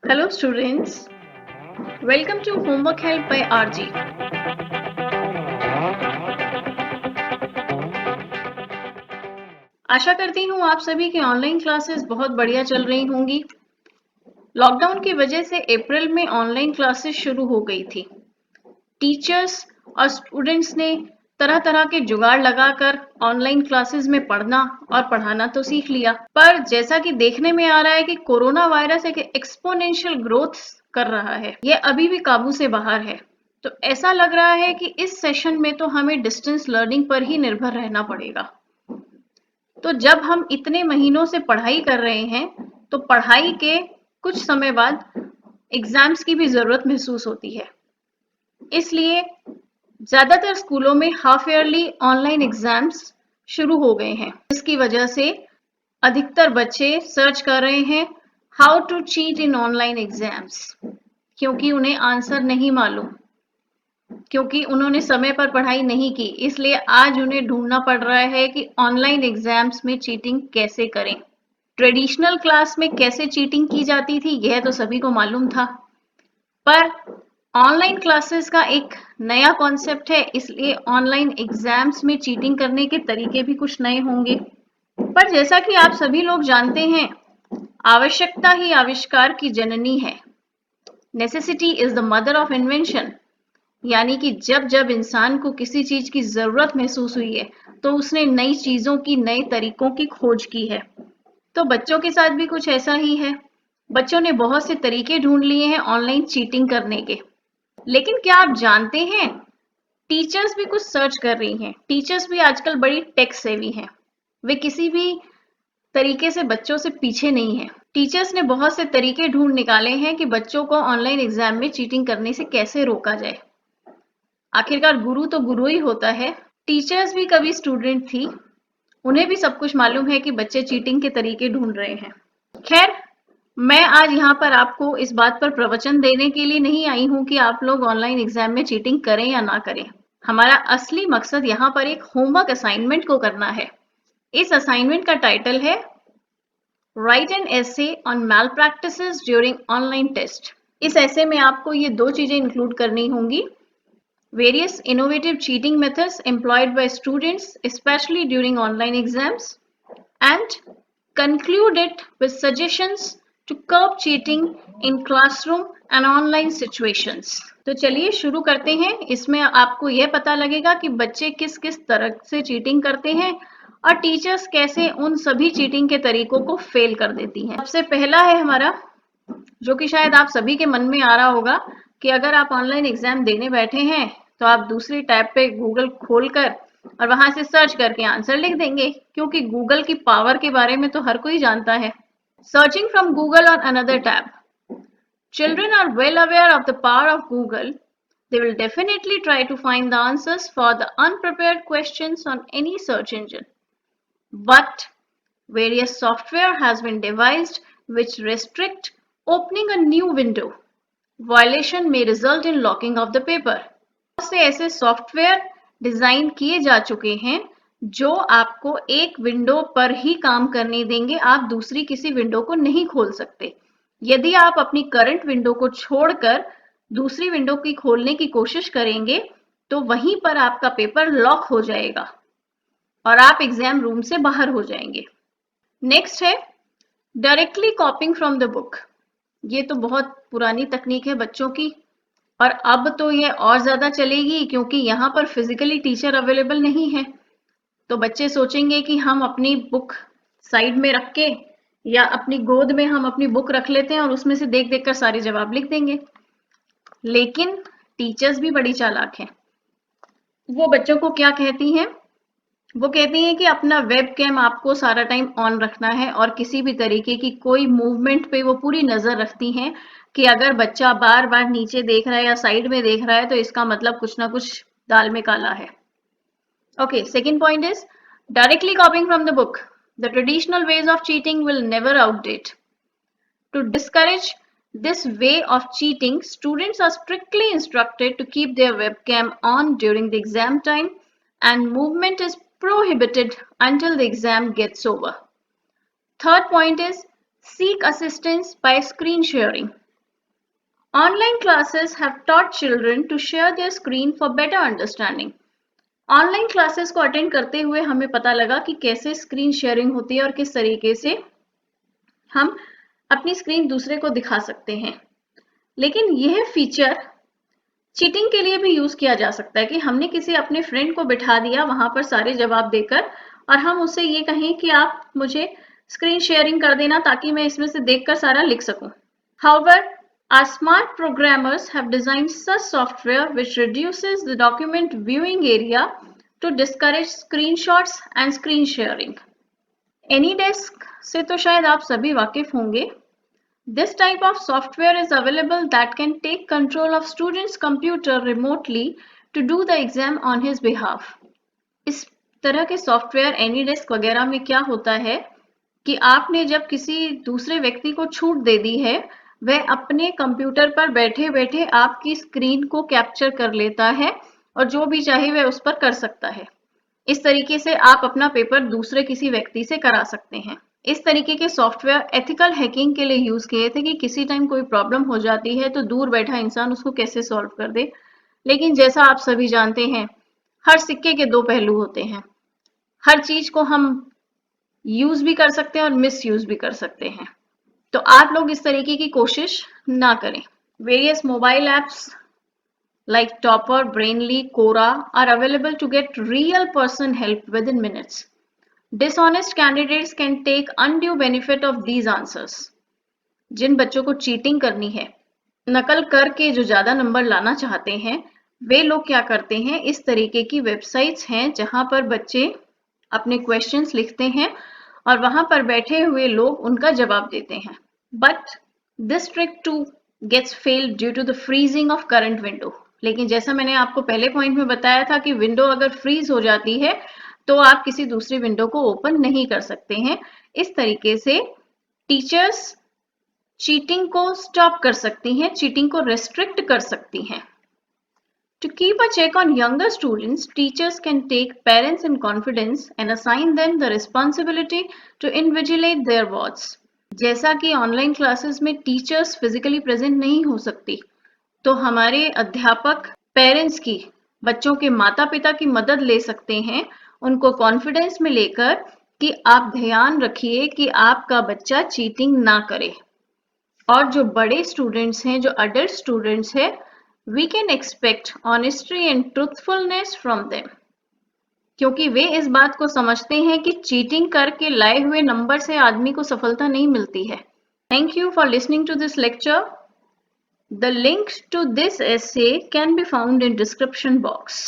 Hello students, welcome to Homework Help by RG. आशा करती हूँ आप सभी की ऑनलाइन क्लासेस बहुत बढ़िया चल रही होंगी। लॉकडाउन की वजह से अप्रैल में ऑनलाइन क्लासेस शुरू हो गई थी। टीचर्स और स्टूडेंट्स ने तरह तरह के जुगाड़ लगाकर ऑनलाइन क्लासेस में पढ़ना और पढ़ाना तो सीख लिया, पर जैसा कि देखने में आ रहा है कि कोरोना वायरस एक एक्सपोनेंशियल ग्रोथ कर रहा है, यह अभी भी काबू से बाहर है। तो ऐसा लग रहा है कि इस सेशन में तो हमें डिस्टेंस लर्निंग पर ही निर्भर रहना पड़ेगा। तो जब हम इतने महीनों से पढ़ाई कर रहे हैं, तो पढ़ाई के कुछ समय बाद एग्जाम्स की भी जरूरत महसूस होती है। इसलिए ज्यादातर स्कूलों में हाफ ईयरली ऑनलाइन एग्जाम्स शुरू हो गए हैं, जिसकी वजह से अधिकतर बच्चे सर्च कर रहे हैं how to cheat in online exams, क्योंकि उन्हें आंसर नहीं मालूम, क्योंकि उन्होंने समय पर पढ़ाई नहीं की। इसलिए आज उन्हें ढूंढना पड़ रहा है कि ऑनलाइन एग्जाम्स में चीटिंग कैसे करें। ट्रेडिशनल क्लास में कैसे चीटिंग की जाती थी यह तो सभी को मालूम था, पर ऑनलाइन क्लासेस का एक नया कॉन्सेप्ट है, इसलिए ऑनलाइन एग्जाम्स में चीटिंग करने के तरीके भी कुछ नए होंगे। पर जैसा कि आप सभी लोग जानते हैं, आवश्यकता ही आविष्कार की जननी है। Necessity is the mother of invention. यानी कि जब जब इंसान को किसी चीज की जरूरत महसूस हुई है, तो उसने नई चीजों की, नए तरीकों की खोज की है। तो बच्चों के साथ भी कुछ ऐसा ही है। बच्चों ने बहुत से तरीके ढूंढ लिए हैं ऑनलाइन चीटिंग करने के। लेकिन क्या आप जानते हैं, टीचर्स भी कुछ सर्च कर रही हैं। टीचर्स भी आजकल बड़ी टेक सेवी हैं। वे किसी भी तरीके से बच्चों से पीछे नहीं है। टीचर्स ने बहुत से तरीके ढूंढ निकाले हैं कि बच्चों को ऑनलाइन एग्जाम में चीटिंग करने से कैसे रोका जाए। आखिरकार गुरु तो गुरु ही होता है। टीचर्स भी कभी स्टूडेंट थी, उन्हें भी सब कुछ मालूम है कि बच्चे चीटिंग के तरीके ढूंढ रहे हैं। खैर, मैं आज यहाँ पर आपको इस बात पर प्रवचन देने के लिए नहीं आई हूँ कि आप लोग ऑनलाइन एग्जाम में चीटिंग करें या ना करें। हमारा असली मकसद यहाँ पर एक होमवर्क असाइनमेंट को करना है। इस असाइनमेंट का टाइटल है write an essay on malpractices during online test. इस ऐसे में आपको ये दो चीजें इंक्लूड करनी होंगी: various innovative cheating methods employed by students, especially during online exams, and conclude it with suggestions to curb cheating in classroom and online situations. तो चलिए शुरू करते हैं। इसमें आपको यह पता लगेगा कि बच्चे किस किस तरह से चीटिंग करते हैं और टीचर्स कैसे उन सभी चीटिंग के तरीकों को फेल कर देती हैं। सबसे पहला है हमारा, जो कि शायद आप सभी के मन में आ रहा होगा, कि अगर आप ऑनलाइन एग्जाम देने बैठे हैं तो आप दूसरी टैब पे गूगल खोलकर और वहां से सर्च करके आंसर लिख देंगे, क्योंकि गूगल की पावर के बारे में तो हर कोई जानता है। Searching from Google on another tab. Children are well aware of the power of Google. They will definitely try to find the answers for the unprepared questions on any search engine. But various software has been devised which restrict opening a new window. Violation may result in locking of the paper. बहुत से ऐसे software design किए जा चुके हैं जो आपको एक विंडो पर ही काम करने देंगे, आप दूसरी किसी विंडो को नहीं खोल सकते। यदि आप अपनी करंट विंडो को छोड़कर दूसरी विंडो की खोलने की कोशिश करेंगे तो वहीं पर आपका पेपर लॉक हो जाएगा और आप एग्जाम रूम से बाहर हो जाएंगे। नेक्स्ट है डायरेक्टली कॉपिंग फ्रॉम द बुक। ये तो बहुत पुरानी तकनीक है बच्चों की, और अब तो ये और ज्यादा चलेगी, क्योंकि यहाँ पर फिजिकली टीचर अवेलेबल नहीं है। तो बच्चे सोचेंगे कि हम अपनी बुक साइड में रख के या अपनी गोद में हम अपनी बुक रख लेते हैं और उसमें से देख देख कर सारे जवाब लिख देंगे। लेकिन टीचर्स भी बड़ी चालाक हैं। वो बच्चों को क्या कहती हैं? वो कहती हैं कि अपना वेब कैम आपको सारा टाइम ऑन रखना है और किसी भी तरीके की कोई मूवमेंट पे वो पूरी नजर रखती हैं कि अगर बच्चा बार बार नीचे देख रहा है या साइड में देख रहा है तो इसका मतलब कुछ ना कुछ दाल में काला है। Okay, second point is directly copying from the book. The traditional ways of cheating will never outdate. To discourage this way of cheating, students are strictly instructed to keep their webcam on during the exam time, and movement is prohibited until the exam gets over. Third point is seek assistance by screen sharing. Online classes have taught children to share their screen for better understanding. Online classes को attend करते हुए हमें पता लगा कि कैसे screen sharing होती है और किस तरीके से हम अपनी स्क्रीन दूसरे को दिखा सकते हैं। लेकिन यह फीचर चीटिंग के लिए भी यूज किया जा सकता है कि हमने किसी अपने फ्रेंड को बिठा दिया वहां पर सारे जवाब देकर और हम उससे ये कहें कि आप मुझे स्क्रीन शेयरिंग कर देना ताकि मैं इसमें से देखकर सारा लिख सकूं। However, our smart programmers have designed such software which reduces the document viewing area to discourage screenshots and screen sharing. AnyDesk से तो शायद आप सभी वाकिफ होंगे। This type of software is available that can take control of student's computer remotely to do the exam on his behalf. इस तरह के सॉफ्टवेयर AnyDesk वगैरह में क्या होता है कि आपने जब किसी दूसरे व्यक्ति को छूट दे दी है, वह अपने कंप्यूटर पर बैठे बैठे आपकी स्क्रीन को कैप्चर कर लेता है और जो भी चाहे वह उस पर कर सकता है। इस तरीके से आप अपना पेपर दूसरे किसी व्यक्ति से करा सकते हैं। इस तरीके के सॉफ्टवेयर एथिकल हैकिंग के लिए यूज किए थे कि किसी टाइम कोई प्रॉब्लम हो जाती है तो दूर बैठा इंसान उसको कैसे सॉल्व कर दे। लेकिन जैसा आप सभी जानते हैं, हर सिक्के के दो पहलू होते हैं। हर चीज को हम यूज भी कर सकते हैं और मिस यूज भी कर सकते हैं, तो आप लोग इस तरीके की कोशिश ना करें। Various mobile apps like Topper, Brainly, Quora are available to get real person help within minutes. Dishonest candidates can take undue benefit of these answers. जिन बच्चों को चीटिंग करनी है, नकल करके जो ज्यादा नंबर लाना चाहते हैं, वे लोग क्या करते हैं, इस तरीके की वेबसाइट्स हैं जहां पर बच्चे अपने क्वेश्चंस लिखते हैं और वहां पर बैठे हुए लोग उनका जवाब देते हैं। But this trick too gets failed due to the freezing of current window. लेकिन जैसा मैंने आपको पहले पॉइंट में बताया था कि विंडो अगर फ्रीज हो जाती है तो आप किसी दूसरी विंडो को ओपन नहीं कर सकते हैं। इस तरीके से टीचर्स चीटिंग को स्टॉप कर सकती हैं, चीटिंग को रेस्ट्रिक्ट कर सकती हैं। To keep a check on younger students, teachers can take parents in confidence and assign them the responsibility to invigilate their wards. जैसा कि ऑनलाइन क्लासेस में टीचर्स फिजिकली प्रेजेंट नहीं हो सकती, तो हमारे अध्यापक पेरेंट्स की, बच्चों के माता पिता की मदद ले सकते हैं, उनको कॉन्फिडेंस में लेकर कि आप ध्यान रखिए कि आपका बच्चा चीटिंग ना करे। और जो बड़े स्टूडेंट्स हैं, जो अडल्ट स्टूडेंट्स हैं, we can expect honesty and truthfulness from them, क्योंकि वे इस बात को समझते हैं कि चीटिंग करके लाए हुए नंबर से आदमी को सफलता नहीं मिलती है। Thank you for listening to this lecture. The link to this essay can be found in description box.